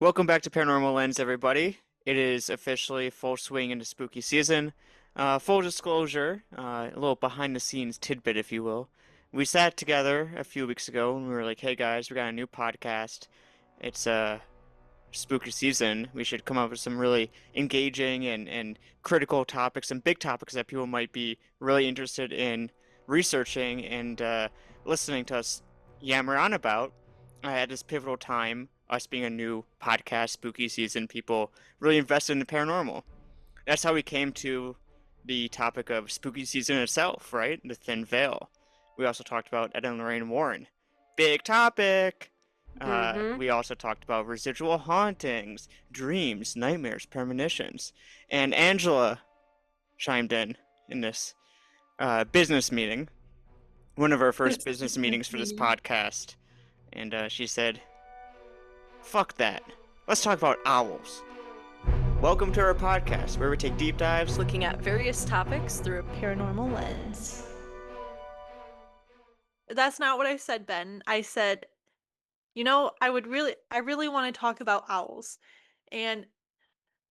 Welcome back to Paranormal Lens, everybody. It is officially full swing into spooky season. Full disclosure, a little behind the scenes tidbit, if you will. We sat together a few weeks ago and we were like, hey guys, we got a new podcast. It's spooky season. We should come up with some really engaging and critical topics and big topics that people might be really interested in researching and listening to us yammer on about at this pivotal time, us being a new podcast, spooky season, people really invested in the paranormal. That's how we came to the topic of spooky season itself, right? The thin veil. We also talked about Ed and Lorraine Warren. Big topic! Mm-hmm. We also talked about residual hauntings, dreams, nightmares, premonitions. And Angela chimed in this business meeting, one of our first business meetings for this podcast. And she said, fuck that. Let's talk about owls. Welcome to our podcast, where we take deep dives Looking at various topics through a paranormal lens. That's not what I said, Ben. I said, I really want to talk about owls. And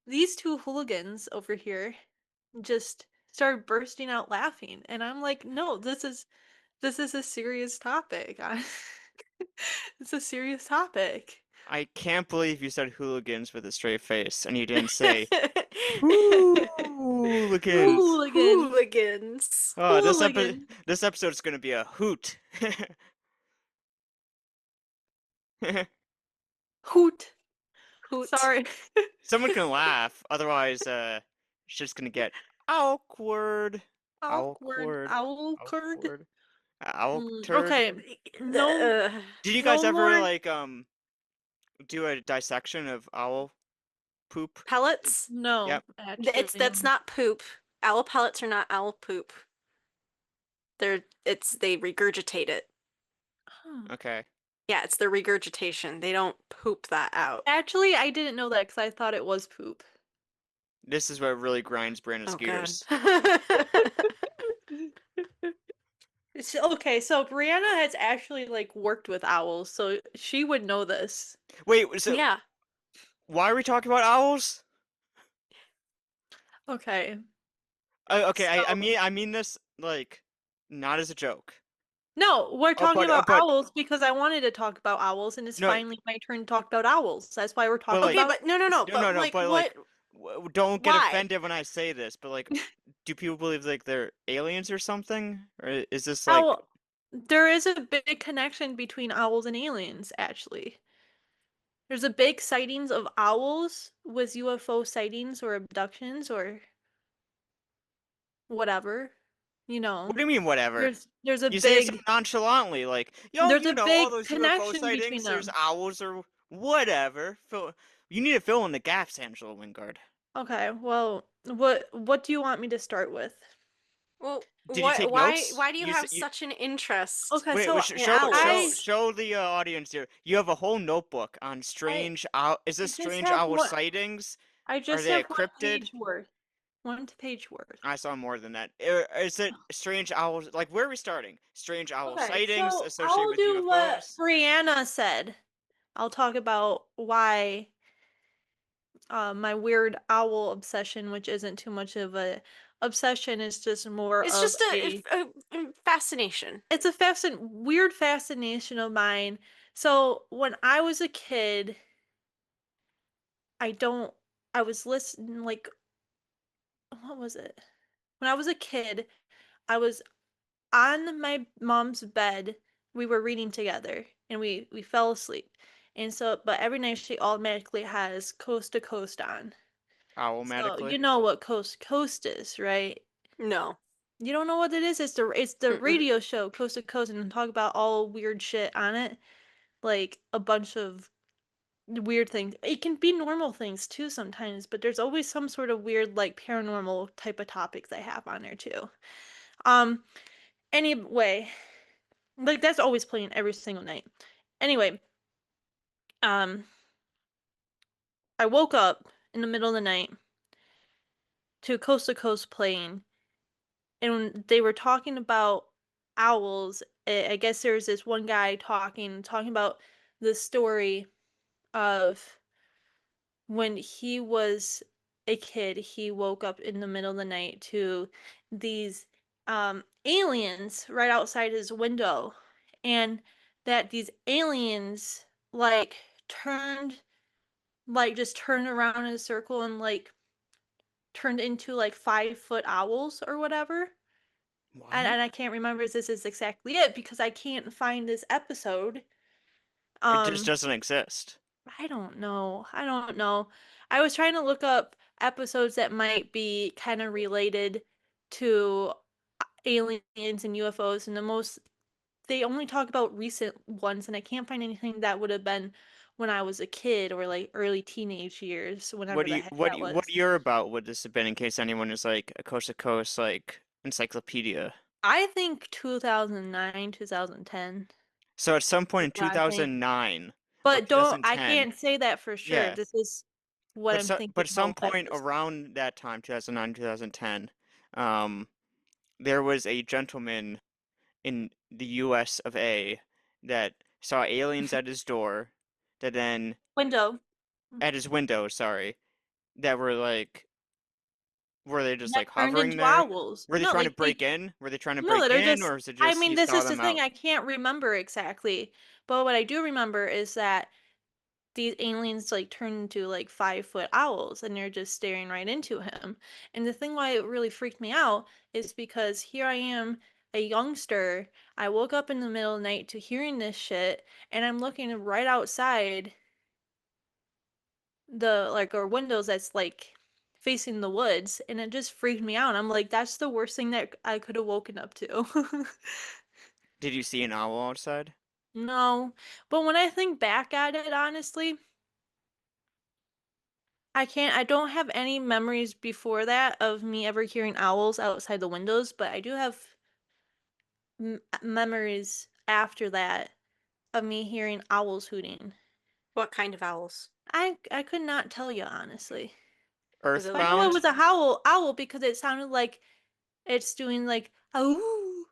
these two hooligans over here just started bursting out laughing. And I'm like, no, this is a serious topic. It's a serious topic. I can't believe you said hooligans with a straight face and you didn't say hooligans. Hooligans. Oh, Hooligan. this episode is gonna be a hoot. Hoot. Hoot. Sorry. Someone can laugh, otherwise, it's just gonna get awkward. Awkward. Awkward. Owlcurd. Owl turd. Okay. No. Did you guys No ever more like do a dissection of owl poop? Pellets? No. Yep. That's Actually. not poop. Owl pellets are not owl poop. They regurgitate it. Huh. Okay. Yeah, it's the regurgitation. They don't poop that out. Actually, I didn't know that because I thought it was poop. This is what really grinds Brandon's Oh god. gears. Okay, so Brianna has actually like worked with owls, so she would know this. Wait, so Yeah. why are we talking about owls? Okay. Okay, So- I mean this like not as a joke. No, we're talking about but owls because I wanted to talk about owls, and it's No. finally my turn to talk about owls. That's why we're talking like- Okay, about. but no. But like, but what? don't get Why? offended when I say this, but like, do people believe like they're aliens or something, or is this like? Owl. There is a big connection between owls and aliens, actually. There's a big sightings of owls with UFO sightings or abductions or whatever. What do you mean, whatever? There's a You say it so big nonchalantly, like, yo, there's you a know, all big those UFO connection sightings, between there's them. owls or whatever. You need to fill in the gaps, Angela Wingard. Okay, well, what do you want me to start with? Well, Did you take why? notes? Why do you You have s- you- such an interest Okay, Wait, so in show owls? show the audience here. You have a whole notebook on strange owl. Is I this just strange have owl one. sightings? I Are just they have one cryptid? page worth. One page worth. I saw more than that. Is it strange owls? Like, where are we starting? Strange owl Okay, sightings so associated I'll with do what UFOs? Brianna said. I'll talk about why my weird owl obsession, which isn't too much of a obsession, is just more It's of just a fascination. it's a weird fascination of mine. So when I was a kid, I don't I was listening like what was it? When I was a kid, I was on my mom's bed. We were reading together and we fell asleep. And so but every night she automatically has Coast to Coast on. So Owlmatically? you know what Coast to Coast is, right? No. You don't know what it is? It's the Mm-mm. radio show Coast to Coast and talk about all weird shit on it. Like a bunch of weird things. It can be normal things too sometimes, but there's always some sort of weird like paranormal type of topics they have on there too. Um anyway, like that's always playing every single night. Anyway, um I woke up in the middle of the night to Coast to Coast playing and they were talking about owls. I guess there's this one guy talking about the story of when he was a kid, he woke up in the middle of the night to these aliens right outside his window, and that these aliens like turned just turned around in a circle and like turned into like 5 foot owls or whatever. And, What? and I can't remember if this is exactly it because I can't find this episode. It just Um, doesn't exist. I don't know. I don't know. I was trying to look up episodes that might be kind of related to aliens and UFOs, and they only talk about recent ones, and I can't find anything that would have been when I was a kid or like early teenage years, whenever the heck that What was. year about would this have been in case anyone is like a coast to coast like encyclopedia? I think 2009, 2010 So at some point is in what I think. 2009 or But I 2010, can't say that for sure. yeah. This is what I'm thinking But some most point likely. around that time, 2009, 2010, um, there was a gentleman in the US of A that saw aliens at his door, that then Window. at his window, sorry, that were like, were they just That like turned hovering into there? owls. Were they No, trying to like break in? Were they trying to no, break they're in, just or is it I just mean, he this saw is the them thing, out? I can't remember exactly. But what I do remember is that these aliens like turned into like 5 foot owls and they're just staring right into him. And the thing why it really freaked me out is because here I am, a youngster. I woke up in the middle of the night to hearing this shit, and I'm looking right outside the like our windows that's like facing the woods, and it just freaked me out. I'm like, that's the worst thing that I could have woken up to. Did you see an owl outside? No, but when I think back at it, honestly, I don't have any memories before that of me ever hearing owls outside the windows, but I do have memories after that of me hearing owls hooting. What kind of owls? I could not tell you honestly. Was it But I like know it Earthbound? was a owl because it sounded like it's doing like ow,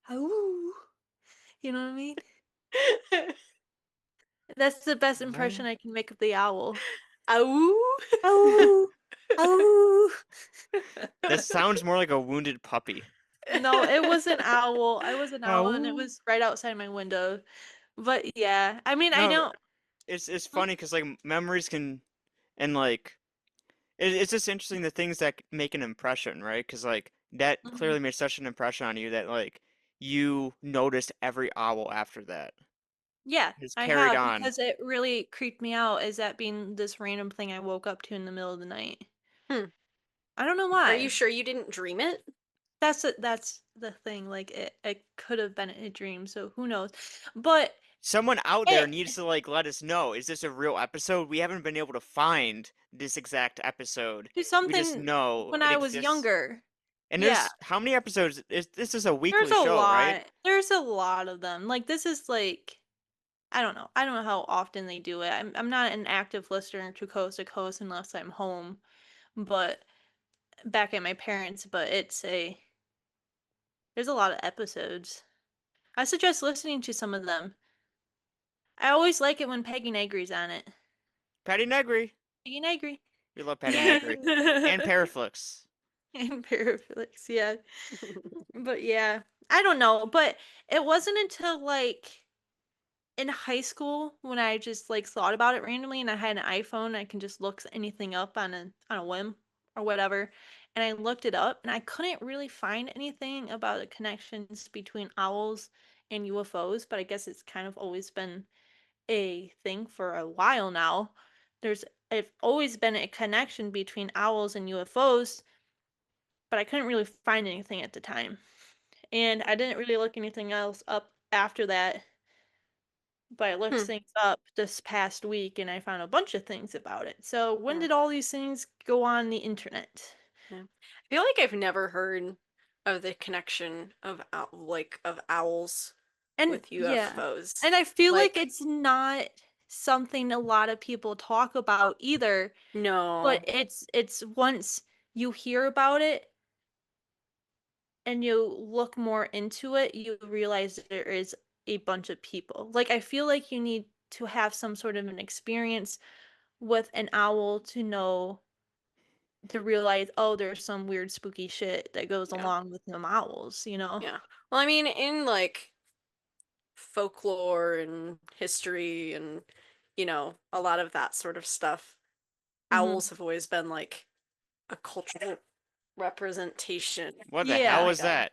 ow. You know what I mean? That's the best What? impression I can make of the owl. Ow! Ow, ow. That sounds more like a wounded puppy. No, it was an owl. I was an owl, and it Ow. was right outside my window. But yeah, I mean, I No, don't. it's funny because like memories can and like it's just interesting the things that make an impression, right? Because like that Mhm. clearly made such an impression on you that like you noticed every owl after that. Yeah, It's I carried have on. because it really creeped me out as that being this random thing I woke up to in the middle of the night. Hmm. I don't know Are you why. sure you didn't dream it? That's the thing. Like it could have been a dream, so who knows? But Someone out there it needs to like let us know. Is this a real episode? We haven't been able to find this exact episode. do We just something know when it I was exists. younger. And Yeah, there's how many episodes? This is a there's weekly a show, right? lot. There's a lot of them. Like this is like I don't know. I don't know how often they do it. I'm not an active listener to Coast unless I'm home, but back at my parents. But there's a lot of episodes. I suggest listening to some of them. I always like it when Peggy Negri's on it. Patty Negri. Peggy Negri. We love Patty Negri. And Yay! Paraflix. And Paraflix, yeah. But yeah, I don't know. But it wasn't until like in high school when I just like thought about it randomly and I had an iPhone, I can just look anything up on a whim or whatever. And I looked it up and I couldn't really find anything about the connections between owls and UFOs, but I guess it's kind of always been a thing for a while now. There's It's always been a connection between owls and UFOs, but I couldn't really find anything at the time. And I didn't really look anything else up after that, but I looked Hmm. things up this past week and I found a bunch of things about it. So, when Yeah. did all these things go on the internet? Yeah. I feel like I've never heard of the connection of of owls And with yeah. UFOs. And I feel like Like, it's not something a lot of people talk about either, but no. it's once you hear about it and you look more into it, you realize there is a bunch of people. Like I feel like you need to have some sort of an experience with an owl to know to realize, oh, there's some weird spooky shit that goes Yeah. along with them owls, you know? Yeah. Well, I mean, in like folklore and history and, a lot of that sort of stuff, Mm-hmm. owls have always been like a cultural representation. What the Yeah. hell My is God. that?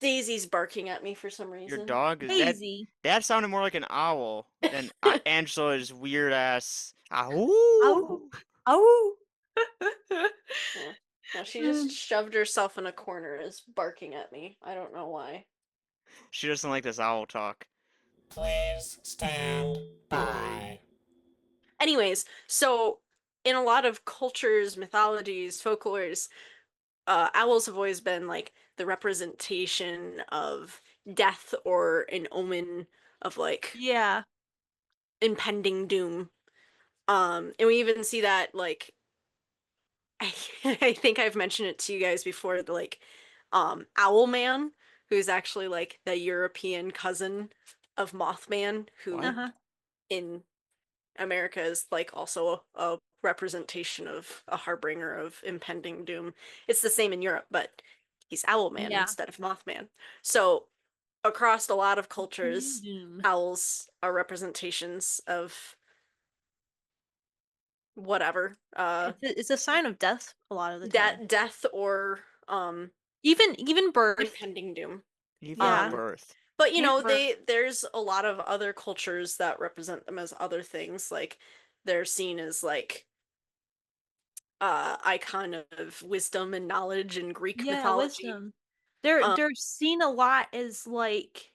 Daisy's barking at me for some Your reason. dog is that? Daisy. That sounded more like an owl than Angela's weird ass. Ow. Ahoo! Ow. Yeah. No, she just shoved herself in a corner and is barking at me. I don't know why. She doesn't like this owl talk. Please stand by. Anyways, so in a lot of cultures, mythologies, folklores, owls have always been like the representation of death or an omen of like Yeah. impending doom. And we even see that like I, I think I've mentioned it to you guys before, the like Owlman, who's actually like the European cousin of Mothman, who What? Uh-huh. in America is like also a representation of a harbinger of impending doom. It's the same in Europe, but he's Owlman Yeah. instead of Mothman. So across a lot of Pending cultures, doom. owls are representations of whatever, It's a sign of death a lot of the time. death or Even birth. impending doom. Even Yeah. Um, birth. but And birth. there's a lot of other cultures that represent them as other things. Like they're seen as like icon of wisdom and knowledge in Greek Yeah, mythology. wisdom. They're Um, they're seen a lot as like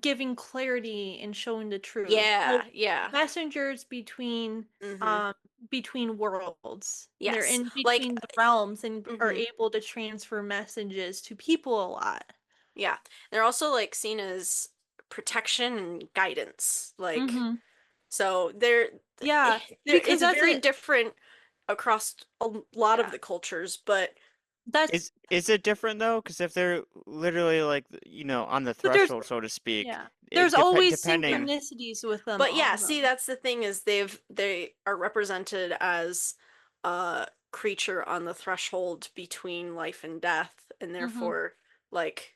giving clarity and showing the truth. Like yeah, yeah. messengers between Mm-hmm. um between worlds. They're Yes. in Like, between the realms and are mm-hmm. able to transfer messages to people a lot. Yeah. They're also like seen as protection and guidance. Like, Mm-hmm. so they're Yeah, because it's that's very a different across a lot of yeah. the cultures, but That's Is it different though? Because if they're literally like on the but there's threshold, so to speak, yeah. There's always yeah. depending. synchronicities with them But all yeah, see, though. that's the thing is they are represented as a creature on the threshold between life and death, and Mm-hmm. therefore, like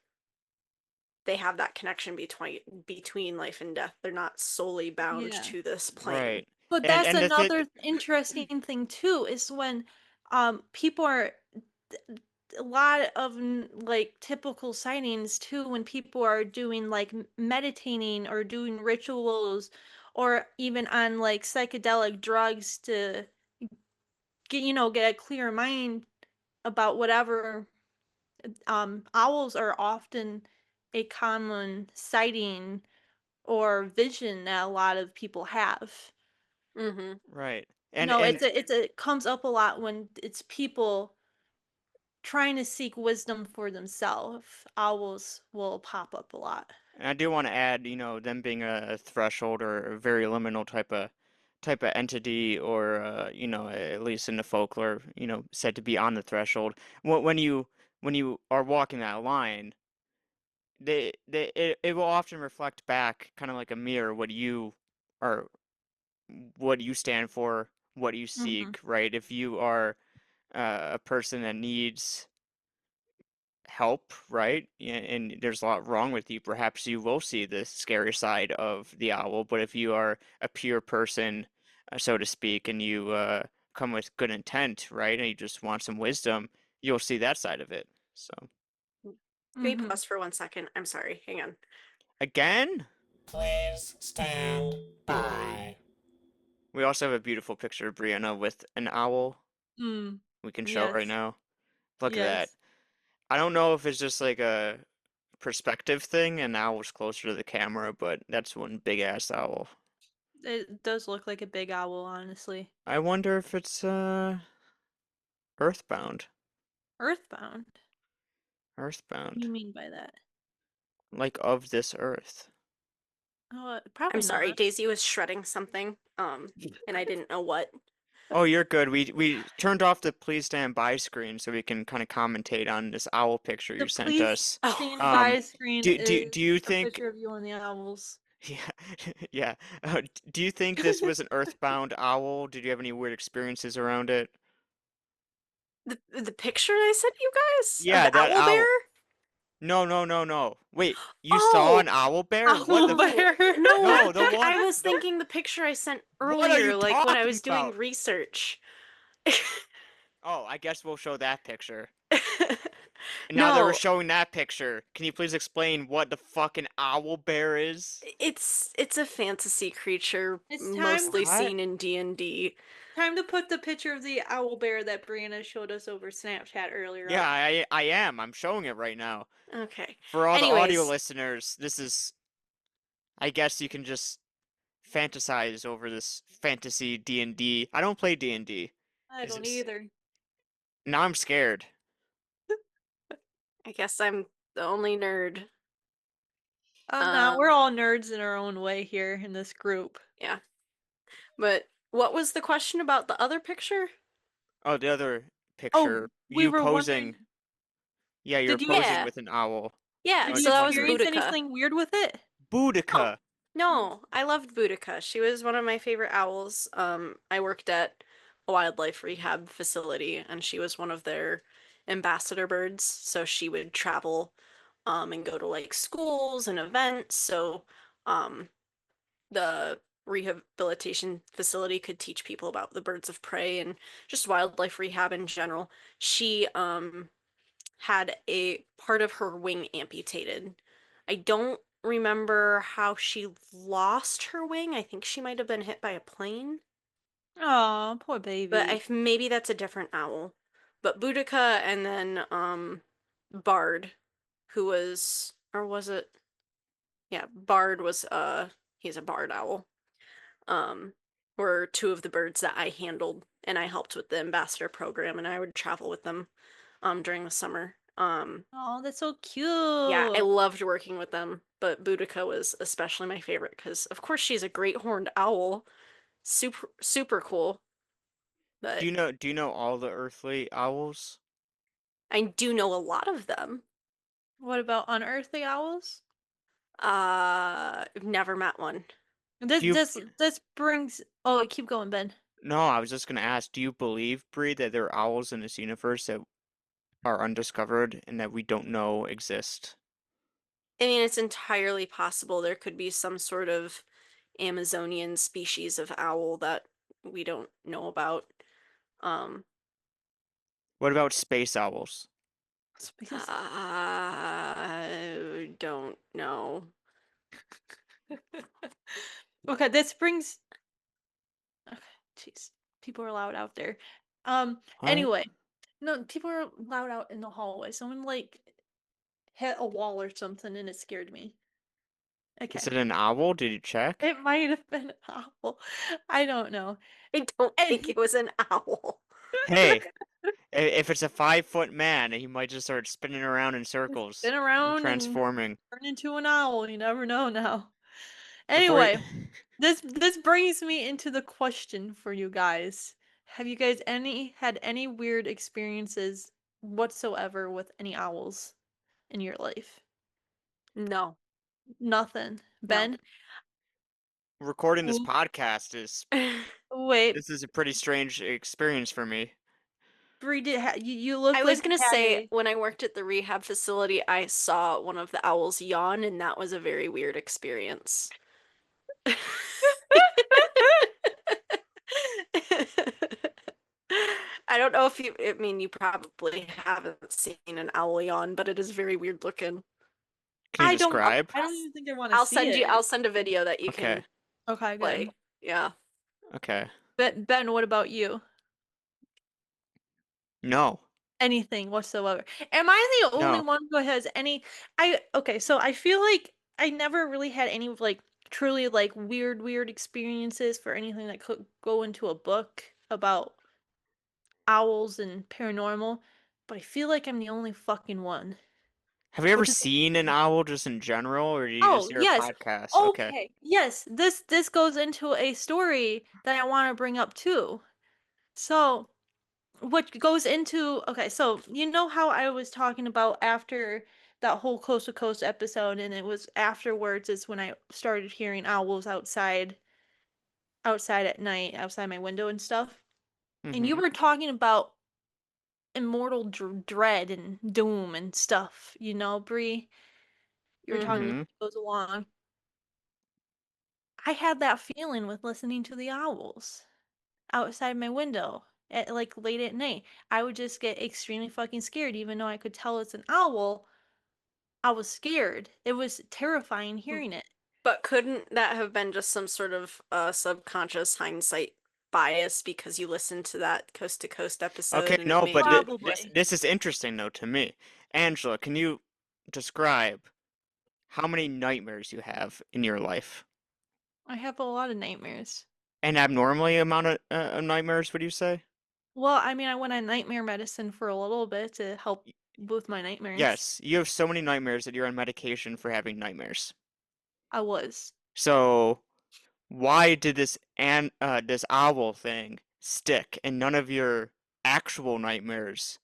they have that connection between life and death. They're not solely bound Yeah. to this plane. Right. But And that's and the thing. another interesting thing too, is when people are a lot of like typical sightings too when people are doing like meditating or doing rituals or even on like psychedelic drugs to get a clear mind about whatever. Owls are often a common sighting or vision that a lot of people have. Mm-hmm. Right. You And know, and it comes up a lot when it's people trying to seek wisdom for themselves. Owls will pop up a lot. And I do want to add, them being a threshold or a very liminal type of entity, or at least in the folklore, said to be on the threshold. When you are walking that line, it will often reflect back, kind of like a mirror, are, what you stand for, what you Hmm. seek, right? If you are a person that needs help, right? And there's a lot wrong with you. Perhaps you will see the scary side of the owl, but if you are a pure person, so to speak, and you come with good intent, right, and you just want some wisdom, you'll see that side of it. So, Can we Hmm. pause for 1 second? I'm sorry. Hang on. again, Please stand by. we also have a beautiful picture of Brianna with an owl Mm. we can show right Yes. now. Look at that. Yes. I don't know if it's just like a perspective thing and the owl's closer to the camera, but that's one big ass owl. It does look like a big owl, honestly. I wonder if it's Earthbound. Earthbound. What do Earthbound. you mean by that? Like of this earth. Oh, I'm probably sorry. not. Daisy was shredding something, and I didn't know what. Oh, you're good. We turned off the please stand by screen so we can kind of commentate on this owl picture The you sent please us. Oh, stand Um, by screen do is you a think picture of you and the owls. Yeah, yeah. Do you think this was an earthbound owl? Did you have any weird experiences around it? The picture I sent you guys of Yeah, the that owl bear? owl. No, no, no, no. Wait, you saw Oh, an owl bear? What Owl the? bear. no, No, the one. I was The. thinking the picture I sent What are you earlier, like when I talking was doing about? research. Oh, I guess we'll show that picture. And now that we're No, showing that picture, can you please explain what the fucking owl bear is? it's a fantasy creature It's mostly What? seen in D&D. time to put the picture of the owl bear that Brianna showed us over Snapchat earlier Yeah, up. I am. I'm showing it right now. Okay. For all the audio Anyways, listeners, this is. I guess you can just fantasize over this fantasy D&D. I don't play D&D. I Is don't this? either. Now I'm scared. I guess I'm the only nerd. I'm not. Um, We're all nerds in our own way here in this group. yeah. But what was the question about the other picture? Oh, the other Oh, picture, we you were posing. wondering, Yeah, you're did you posing Yeah. with an owl. Yeah, did Oh, you so that was you're experience Boudica. anything weird with it? Oh, Boudica. no, I loved Boudica. She was one of my favorite owls. I worked at a wildlife rehab facility, and she was one of their ambassador birds. So she would travel, and go to like schools and events. So, um, the rehabilitation facility could teach people about the birds of prey and just wildlife rehab in general. She, had a part of her wing amputated. I don't remember how she lost her wing. I think she might have been hit by a plane, Oh, poor but baby. maybe that's a different owl. But Boudica and then Bard, who was or was it? Yeah, Bard was he's a barred owl. Um were two of the birds that I handled and I helped with the ambassador program and I would travel with them during the summer. Oh, that's so Yeah, I cute. loved working with them, but Boudica was especially my favorite because, of course, she's a great horned owl. Super, super cool. Do But you know? Do you know all the earthly owls? I do know a lot of them. What about unearthly owls? I've never met one. This Do you? this this brings. Oh, keep going, Ben. No, I was just gonna ask. Do you believe, Bree, that there are owls in this universe that are undiscovered and that we don't know exist? I mean, it's entirely possible there could be some sort of Amazonian species of owl that we don't know about. Um, What about space owls? I don't know. Okay, this brings. Okay, jeez, people are loud out there. What? Anyway, no, people are loud out in the hallway. Someone like hit a wall or something, and it scared me. Is Okay, it an owl? Did you check? it might have been an owl. I don't know. I don't think And it was an owl. Hey, if it's a 5 foot man, he might just start spinning around in circles spin and around and transforming. turn into an owl. You never know now. Before you... Anyway, this brings me into the question for you guys. Have you guys had any weird experiences whatsoever with any owls in your life? No, Nothing. no. Ben? recording this Ooh, podcast is wait, this is a pretty strange experience for me. Bree, you I look was like you gonna had say, a. when I worked at the rehab facility, I saw one of the owls yawn, and that was a very weird experience. I don't know if you, I mean, you probably haven't seen an owl yawn, but it is very weird looking. Can you I'll, describe? I I'll, don't even think I want to I'll see send you, it. I'll send a video that you Okay. can Okay, play. good. Yeah. Okay. Ben, what about you? No. Anything whatsoever. Am I the only No. one who has any I okay, so I feel like I never really had any like truly like weird experiences for anything that could go into a book about owls and paranormal, but I feel like I'm the only fucking one. Have you ever Which is seen an owl just in general, or do you just oh, hear a yes. podcast? Okay. Okay. Yes, this goes into a story that I want to bring up too. So, what goes into okay, so you know how I was talking about after that whole Coast to Coast episode, and it was afterwards is when I started hearing owls outside at night, outside my window and stuff. And you Mm-hmm. were talking about immortal dread and doom and stuff, you know, Bree. You were talking Mm-hmm. as Mm-hmm. it goes along. I had that feeling with listening to the owls outside my window at like late at night. I would just get extremely fucking scared, even though I could tell it's an owl. I was scared. It was terrifying hearing it. But couldn't that have been just some sort of subconscious hindsight bias because you listened to that Coast to Coast Okay, episode and it no, made but you this Probably. this is interesting though to me. Angela, can you describe how many nightmares you have in your life? I have a lot of nightmares. An abnormally amount of nightmares, would you say? Well, I mean, I went on nightmare medicine for a little bit to help Y- with my nightmares. Yes, you have so many nightmares that you're on medication for having nightmares. I was. So why did this owl thing stick and none of your actual nightmares?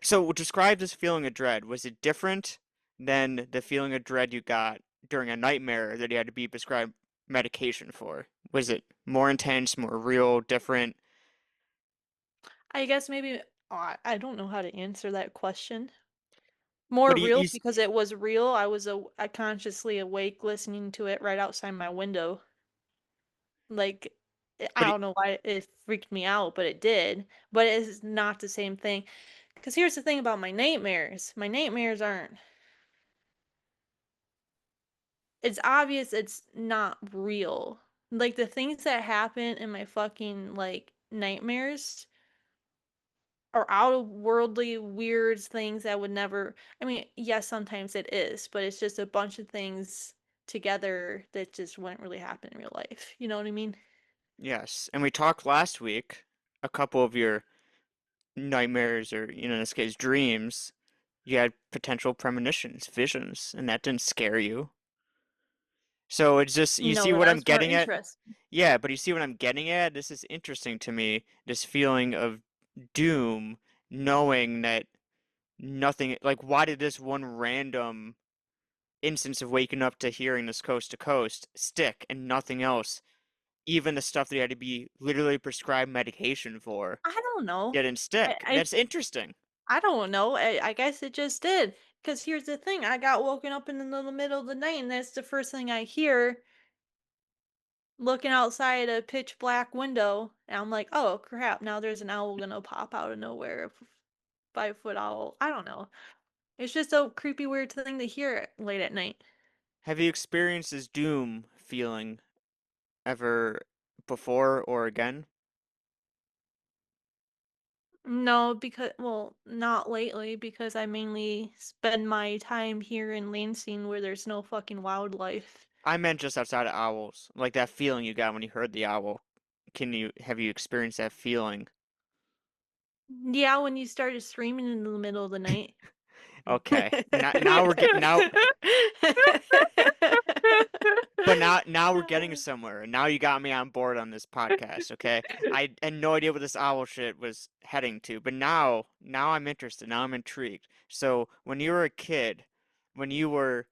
So describe this feeling of dread. Was it different than the feeling of dread you got during a nightmare that you had to be prescribed medication for? Was it more intense, more real, different? I guess maybe I don't know how to answer that question. More But real because it was real. I consciously awake listening to it right outside my window. Like I but don't know why it freaked me out, but it did. But it's not the same thing. Because here's the thing about my nightmares. My nightmares aren't. It's obvious it's not real. Like the things that happen in my fucking like nightmares are out of worldly weird things that would never. I mean, yes, sometimes it is, but it's just a bunch of things together that just wouldn't really happen in real life. You know what I mean? yes, and we talked last week, a couple of your nightmares, or in this case, dreams, you had potential premonitions, visions, and that didn't scare you. So it's just, you see No, what I'm that's more getting at? interesting. Yeah, but you see what I'm getting at? This is interesting to me, this feeling of doom, knowing that nothing, like, why did this one random instance of waking up to hearing this coast to coast stick and nothing else, even the stuff that you had to be literally prescribed medication for, I don't know. didn't I stick? I, That's interesting. I don't know. I guess it just did. Because here's the thing, I got woken up in the middle of the night, and that's the first thing I hear looking outside a pitch black window, and I'm like, "Oh crap! Now there's an owl gonna pop out of nowhere, a 5 foot owl." I don't know. It's just a creepy, weird thing to hear late at night. Have you experienced this doom feeling ever before or again? No, because well, not lately because I mainly spend my time here in Lansing where there's no fucking wildlife. I meant just outside of owls, like that feeling you got when you heard the owl. Have you experienced that feeling? Yeah, when you started screaming in the middle of the night. Okay. Now we're getting now but now we're getting somewhere. And now you got me on board on this podcast, okay? I had no idea what this owl shit was heading to, but now I'm interested. Now I'm intrigued. So, when you were a kid, when you were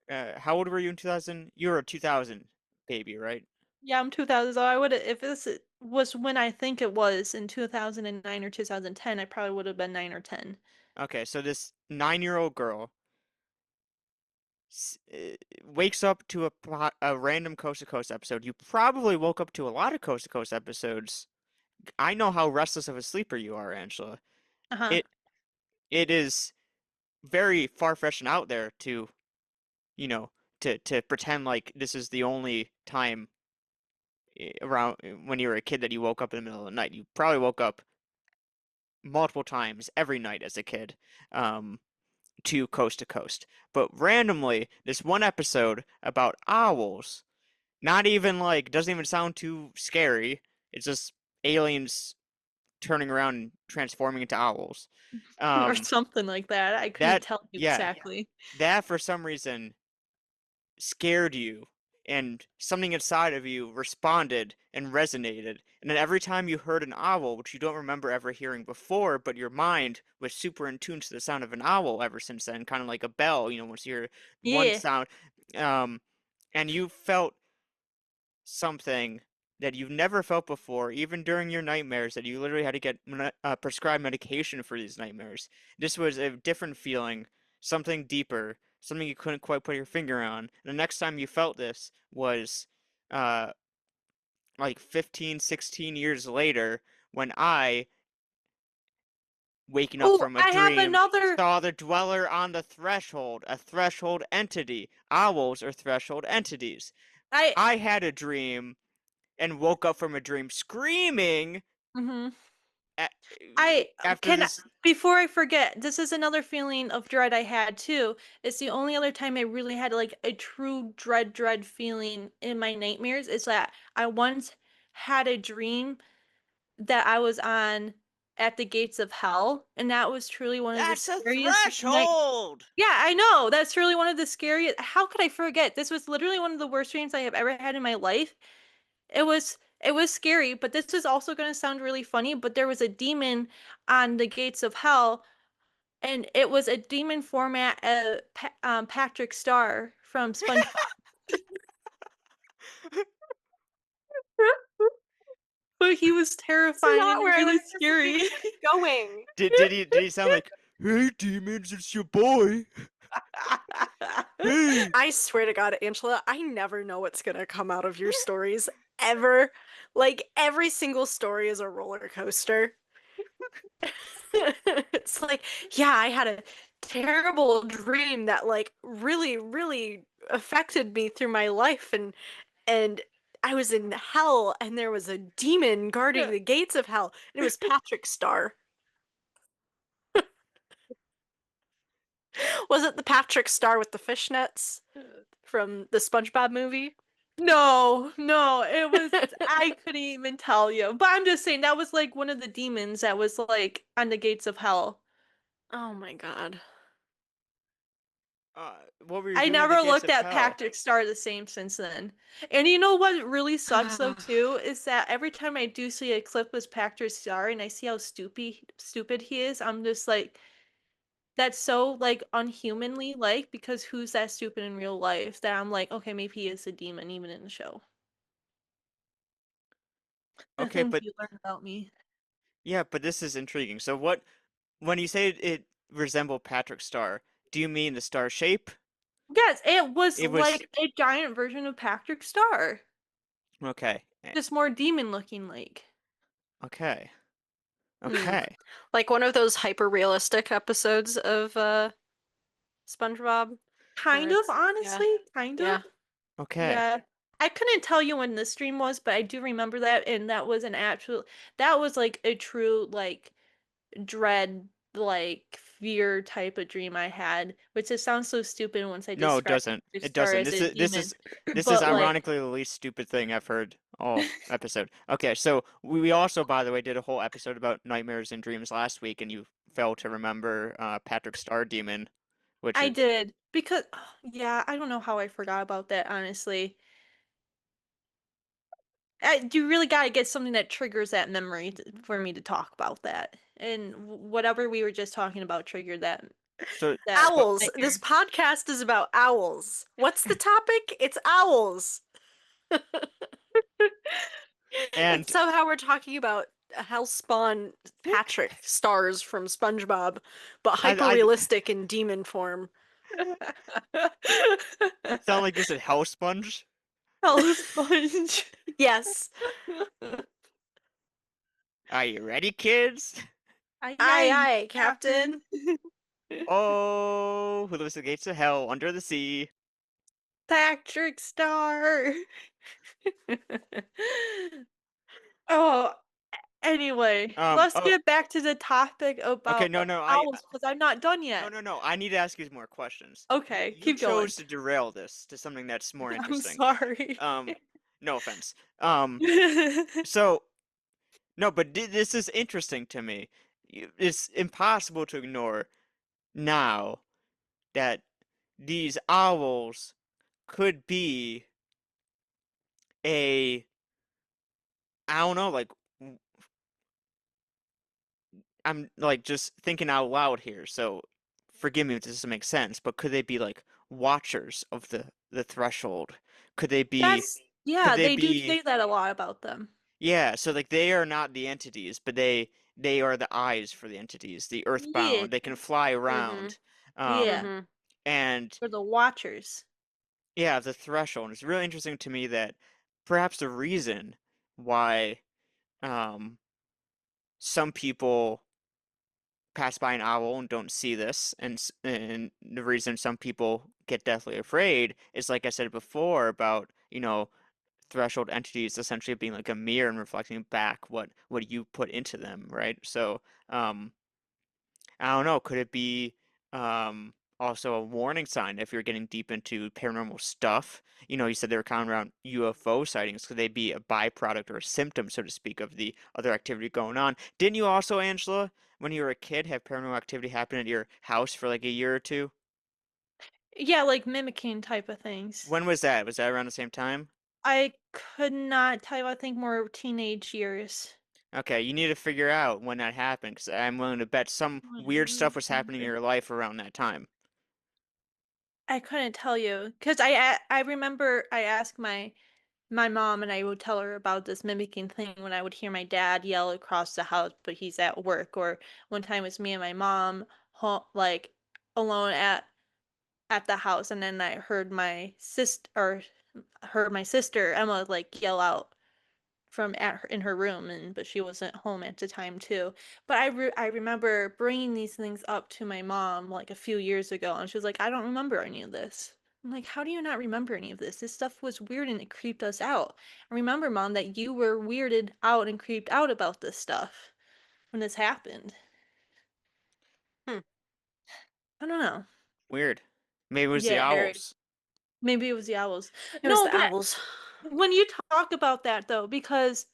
how old were you in 2000? You were a 2000 baby, right? Yeah, I'm 2000, so I would if this was when I think it was in 2009 or 2010, I probably would have been 9 or 10. Okay, so this 9-year-old girl wakes up to a random Coast to Coast episode. You probably woke up to a lot of Coast to Coast episodes. I know how restless of a sleeper you are, Angela. Uh-huh. It it is very far-fetched and out there to, you know, to pretend like this is the only time around when you were a kid that you woke up in the middle of the night. You probably woke up multiple times every night as a kid. To Coast to Coast. But randomly, this one episode about owls, not even like, doesn't even sound too scary. It's just aliens turning around and transforming into owls. Or Um, something like that. I couldn't that, tell you yeah, exactly. that for some reason scared you and something inside of you responded and resonated. And then every time you heard an owl, which you don't remember ever hearing before, but your mind was super in tune to the sound of an owl ever since then, kind of like a bell, once you hear one Yeah. sound, um, and you felt something that you've never felt before, even during your nightmares, that you literally had to get prescribed medication for these nightmares. This was a different feeling, something deeper, something you couldn't quite put your finger on. The next time you felt this was uh, like 15, 16 years later when I, waking up Oh, from a I have dream, another. saw the dweller on the threshold, a threshold entity. Owls are threshold entities. I. I had a dream and woke up from a dream screaming Mhm. a- I after can this. before I forget, this is another feeling of dread I had too. It's the only other time I really had like a true dread feeling in my nightmares. Is that I once had a dream that I was on at the gates of hell, and that was truly one of the That's a scariest night. threshold. Yeah, I know. That's truly one of the scariest. How could I forget? This was literally one of the worst dreams I have ever had in my life. It was scary, but this is also going to sound really funny, but there was a demon on the gates of hell, and it was a demon format Patrick Star from SpongeBob. But he was It's terrifying not and where I was really scary. anticipating this going. Did he sound like, "Hey demons, it's your boy. Hey." I swear to God, Angela, I never know what's gonna come out of your stories ever. Like every single story is a roller coaster. It's like, yeah, I had a terrible dream that like really, really affected me through my life and I was in hell and there was a demon guarding the gates of hell and it was Patrick Star. Was it the Patrick Star with the fishnets from the SpongeBob movie? No, no, it was I couldn't even tell you. But I'm just saying that was like one of the demons that was like on the gates of hell. Oh my God. What were you I doing at the never gates looked of at hell? Patrick Star the same since then. And you know what really sucks though too is that every time I do see a clip with Patrick Star and I see how stupid he is, I'm just like that's so like unhumanly like because who's that stupid in real life that I'm like, okay, maybe he is a demon even in the show. The Okay, things but you learn about me. yeah, but this is intriguing. So what, when you say it resembled Patrick Star, do you mean the star shape? Yes, it was It was like a giant version of Patrick Star. okay. Just more demon looking like. Okay. Hmm. Okay. Like one of those hyper realistic episodes of SpongeBob where Kind of, it's yeah, honestly. Kind of. yeah. Okay. Yeah. I couldn't tell you when this stream was, but I do remember that, and that was an actual that was like a true like dread like fear type of dream I had, which it sounds so stupid once I No, it describe doesn't. Patrick It Star doesn't. as This a is this demon. is this is But like ironically the least stupid thing I've heard all episode. Okay, so we also, by the way, did a whole episode about nightmares and dreams last week, and you failed to remember Patrick Star Demon, which I is did because yeah, I don't know how I forgot about that honestly. You really got to get something that triggers that memory for me to talk about that. And whatever we were just talking about triggered so. that But Owls. This nightmare. podcast is about owls. What's the topic? It's owls. And and somehow we're talking about Hellspawn Patrick stars from SpongeBob, but hyper I realistic in demon form. sound like this at Hell Sponge. Hell sponge. Yes. Are you ready, kids? Aye, Aye, aye, aye, Captain. Captain. Oh, who lives the gates of hell under the sea? Patrick Star. Oh, anyway, let's Oh, get back to the topic okay, about no, no, owls because I'm not done no, yet. no, no. I need to ask you more questions. Okay, You keep going. chose to derail this to something that's more I'm interesting. sorry. Um, no offense. So no, but this is interesting to me. It's impossible to ignore now that these owls could be a I don't know, like I'm like just thinking out loud here, so forgive me if this doesn't make sense, but could they be like watchers of the threshold? Could they be That's could yeah, they they do be say that a lot about them. yeah, so like they are not the entities, but they are the eyes for the entities, the Yeah, earthbound. They can fly Mm-hmm. around. yeah, Mm-hmm. And for the watchers. yeah, the threshold. It's really interesting to me that perhaps the reason why um some people pass by an owl and don't see this, and the reason some people get deathly afraid is like I said before about, threshold entities essentially being like a mirror and reflecting back what you put into them, right? So, um, I don't know, could it be also a warning sign if you're getting deep into paranormal stuff? You said they were counting around UFO sightings. Could they be a byproduct or a symptom, so to speak, of the other activity going on? Didn't you also, Angela, when you were a kid, have paranormal activity happen at your house for like a year or two? Yeah, like mimicking type of things. When was that? Was that around the same time? I could not tell you, I think more teenage years. Okay, you need to figure out when that happened, because I'm willing to bet some weird stuff was happening in your life around that time. I couldn't tell you because I remember I asked my mom and I would tell her about this mimicking thing when I would hear my dad yell across the house, but he's at work. Or one time it was me and my mom, like alone at the house, and then I heard my sister Emma like yell out from at her in her room, and but she wasn't home at the time too. But I remember bringing these things up to my mom like a few years ago, and she was like, "I don't remember any of this." I'm like, "How do you not remember any of this? This stuff was weird and it creeped us out. I remember, Mom, that you were weirded out and creeped out about this stuff when this happened." Hmm. I don't know. Weird. Maybe it was the Yeah, Very. owls. maybe it was the owls. It was No, the but owls. when you talk about that though, because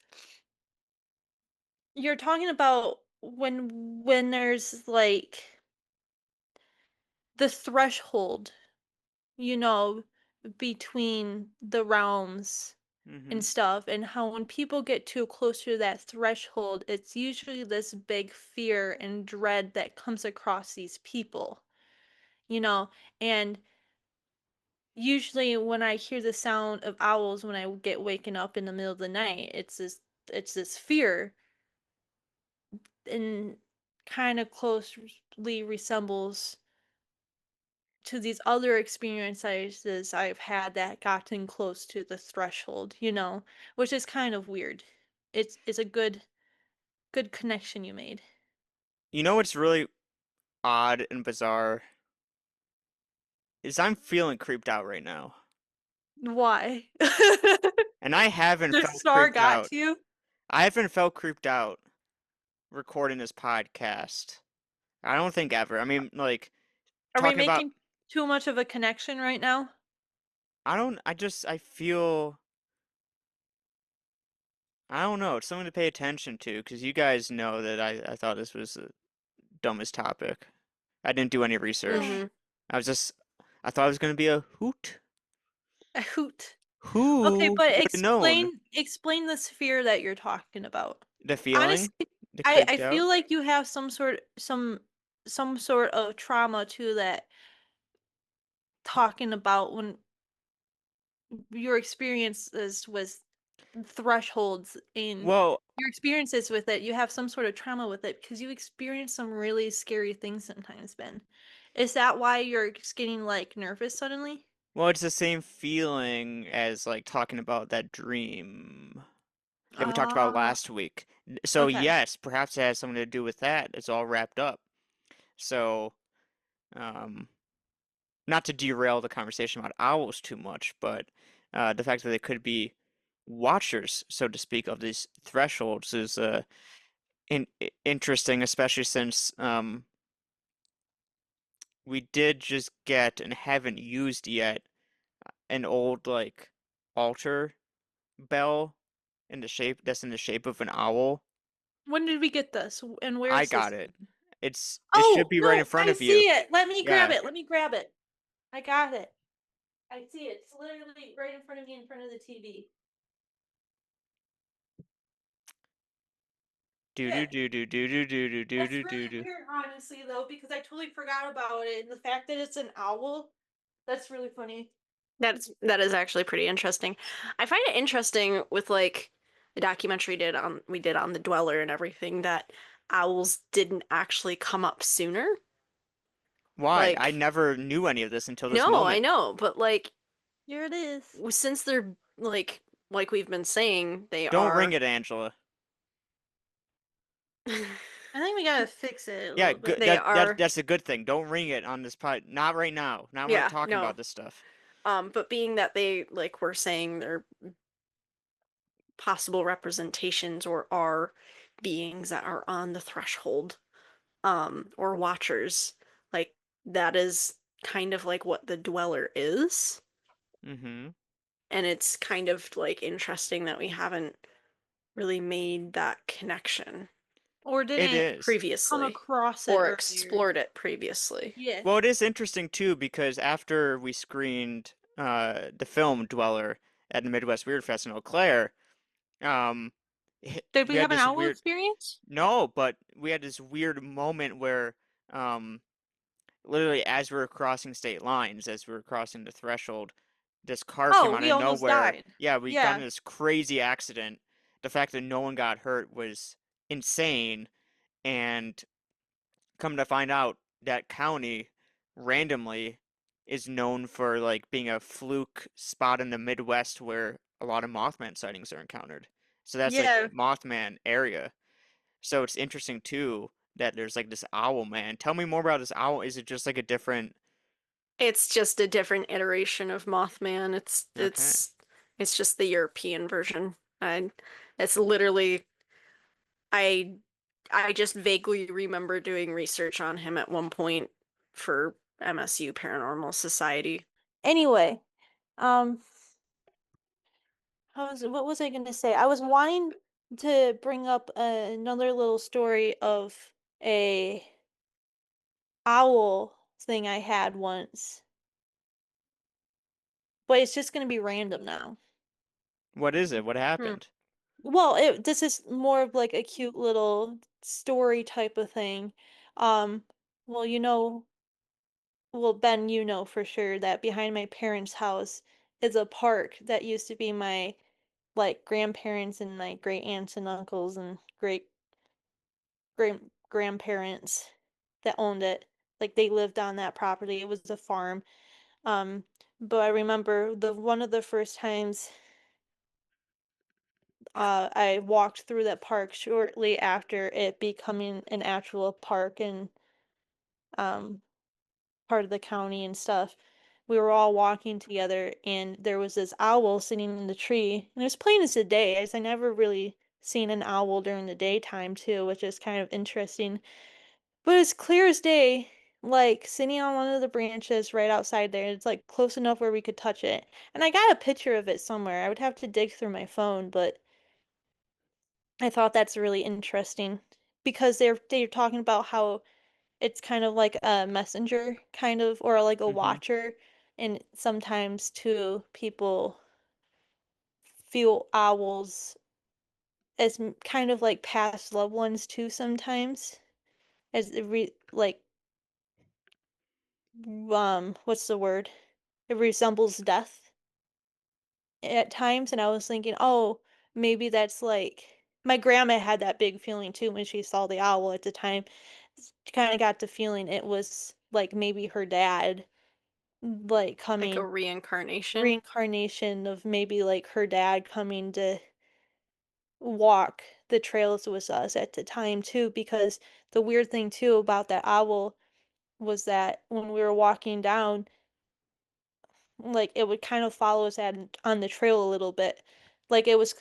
you're talking about when there's like the threshold, you know, between the realms Mm-hmm. and stuff, and how when people get too close to that threshold, it's usually this big fear and dread that comes across these people, you know, and usually when I hear the sound of owls when I get waken up in the middle of the night, it's this fear and kind of closely resembles to these other experiences I've had that gotten close to the threshold, which is kind of weird. It's a good connection you made. You know what's really odd and bizarre is I'm feeling creeped out right now. Why? And I haven't The felt star creeped got out. to you? I haven't felt creeped out recording this podcast. I don't think ever. I mean, like, Are we talking about, making too much of a connection right now? I feel, I don't know. It's something to pay attention to because you guys know that I thought this was the dumbest topic. I didn't do any research. Mm-hmm. I was just, I thought it was going to be a hoot. A hoot. Okay, Who but would have known? explain the sphere that you're talking about. The feeling? Honestly, The I creeped out? feel like you have some sort of trauma to that talking about when your experiences with thresholds and Well, your experiences with it, you have some sort of trauma with it because you experience some really scary things sometimes, Ben. Is that why you're just getting like nervous suddenly? well, it's the same feeling as like talking about that dream that we talked about Ah, last week. So okay. yes, perhaps it has something to do with that. It's all wrapped up. So, um, not to derail the conversation about owls too much, but the fact that they could be watchers, so to speak, of these thresholds is interesting, especially since we did just get and haven't used yet an old like altar bell in the shape of an owl. When did we get this? And where I is this? got it. It should Oh, be right in no, front I of you. see it. Let me grab Yeah. it. Let me grab it. I got it. I see it. It's literally right in front of me in front of the TV. Do do do do do do do do do That's do do really do. weird, honestly, though, because I totally forgot about it. And the fact that it's an owl, that's really funny. That is actually pretty interesting. I find it interesting with like the documentary we did on the Dweller and everything that owls didn't actually come up sooner. Why? I Like, never knew any of this until this no, I moment. know, but like Here it is. since they're like we've been saying, they Don't ring are. it, Angela. I think we gotta fix it a Yeah, little bit. good. They That are. that's a good thing. Don't ring it on this pod. Not right now. Now we're not Yeah, talking no. about this stuff. But being that they like were saying they're possible representations or are beings that are on the threshold, or watchers, like that is kind of like what the Dweller is. Mm-hmm. And it's kind of like interesting that we haven't really made that connection Or It didn't is. come previously across it or earlier. explored it previously. Yeah. Well, it is interesting too because after we screened the film Dweller at the Midwest Weird Fest in Eau Claire, um, Did we we had have an this owl weird experience? no, but we had this weird moment where um, literally as we were crossing state lines, as we were crossing the threshold, this car came Oh, out we of almost nowhere. died. Yeah, we got in Yeah. this crazy accident. The fact that no one got hurt was insane, and come to find out that county randomly is known for like being a fluke spot in the Midwest where a lot of Mothman sightings are encountered. So that's like Yeah. Mothman area. So it's interesting too that there's like this owl man. Tell me more about this owl. Is it just like a different It's just a different iteration of Mothman. It's okay. it's it's just the European version. And it's literally I I just vaguely remember doing research on him at one point for MSU Paranormal Society. Anyway, um, what was I gonna say? I was wanting to bring up another little story of a owl thing I had once, but it's just gonna be random now. What is it? What Hmm. happened? Well, this is more of like a cute little story type of thing. Um, well, well, Ben, you know for sure that behind my parents' house is a park that used to be my like grandparents and my great aunts and uncles and great grandparents that owned it. Like they lived on that property. It was a farm. Um, but I remember the one of the first times I walked through that park shortly after it becoming an actual park and um part of the county and stuff. We were all walking together and there was this owl sitting in the tree. And it was plain as the day, as I never really seen an owl during the daytime too, which is kind of interesting. But it's clear as day, like sitting on one of the branches right outside there. It's like close enough where we could touch it. And I got a picture of it somewhere. I would have to dig through my phone, but I thought that's really interesting because they're talking about how it's kind of like a messenger kind of or like a Mm-hmm. watcher and sometimes too people feel owls as kind of like past loved ones too sometimes as like what's the word, it resembles death at times and I was thinking, oh, maybe that's like my grandma had that big feeling too when she saw the owl at the time. She kind of got the feeling it was like maybe her dad like Like a coming reincarnation. reincarnation of maybe like her dad coming to walk the trails with us at the time too because the weird thing too about that owl was that when we were walking down like it would kind of follow us at on the trail a little bit. Like it was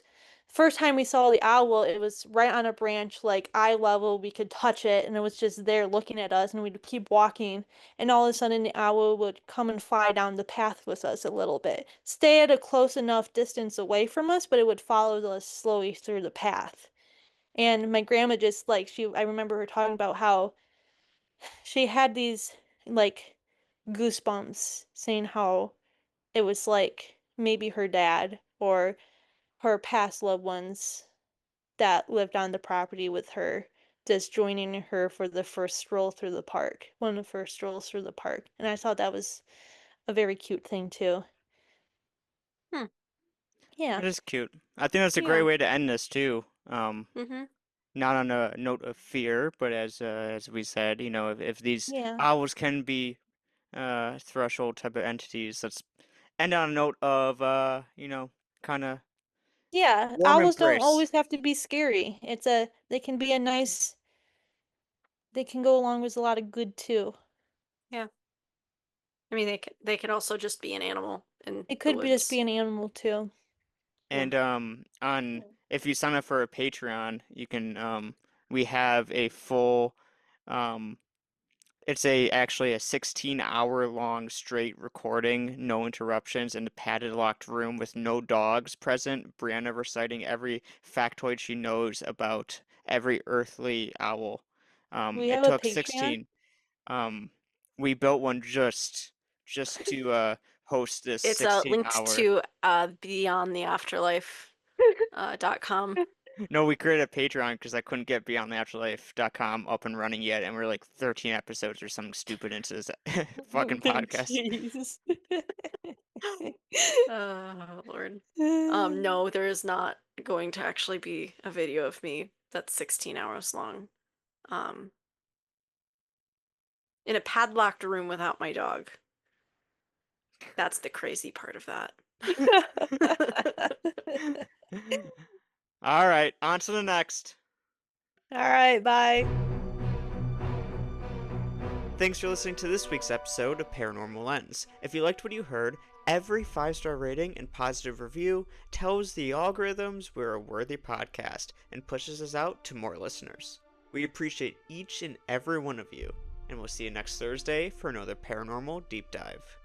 first time we saw the owl, it was right on a branch, like eye level, we could touch it, and it was just there looking at us, and we'd keep walking, and all of a sudden the owl would come and fly down the path with us a little bit. Stay at a close enough distance away from us, but it would follow us slowly through the path. And my grandma just like I remember her talking about how she had these like goosebumps saying how it was like maybe her dad or her past loved ones that lived on the property with her, just joining her for the first stroll through the park, one of the first strolls through the park. And I thought that was a very cute thing too. Hmm. Yeah. That is cute. I think that's a great Yeah. way to end this too. Mm-hmm. Not on a note of fear, but as we said, if these Yeah. owls can be threshold type of entities, let's end on a note of kind of Yeah, warm owls don't embrace. always have to be scary. They can be a nice, they can go along with a lot of good too. Yeah. I mean, they could also just be an animal in It the could be just be woods. an animal too. Yeah. And on if you sign up for a Patreon, you can we have a full um it's actually a 16-hour long straight recording, no interruptions, in a padded locked room with no dogs present. Brianna reciting every factoid she knows about every earthly owl. We It have a took Patreon. 16. We built one just to host this It's 16 linked hour. to beyondtheafterlife .com. No, we created a Patreon because I couldn't get beyondtheafterlife.com up and running yet, and we're like 13 episodes or something stupid into this fucking podcast. Jeez. Oh Lord. No, there is not going to actually be a video of me that's 16 hours long. Um, in a padlocked room without my dog. That's the crazy part of that. All right, on to the next. All right, bye. Thanks for listening to this week's episode of Paranormal Lens. If you liked what you heard, every 5-star rating and positive review tells the algorithms we're a worthy podcast and pushes us out to more listeners. We appreciate each and every one of you, and we'll see you next Thursday for another paranormal deep dive.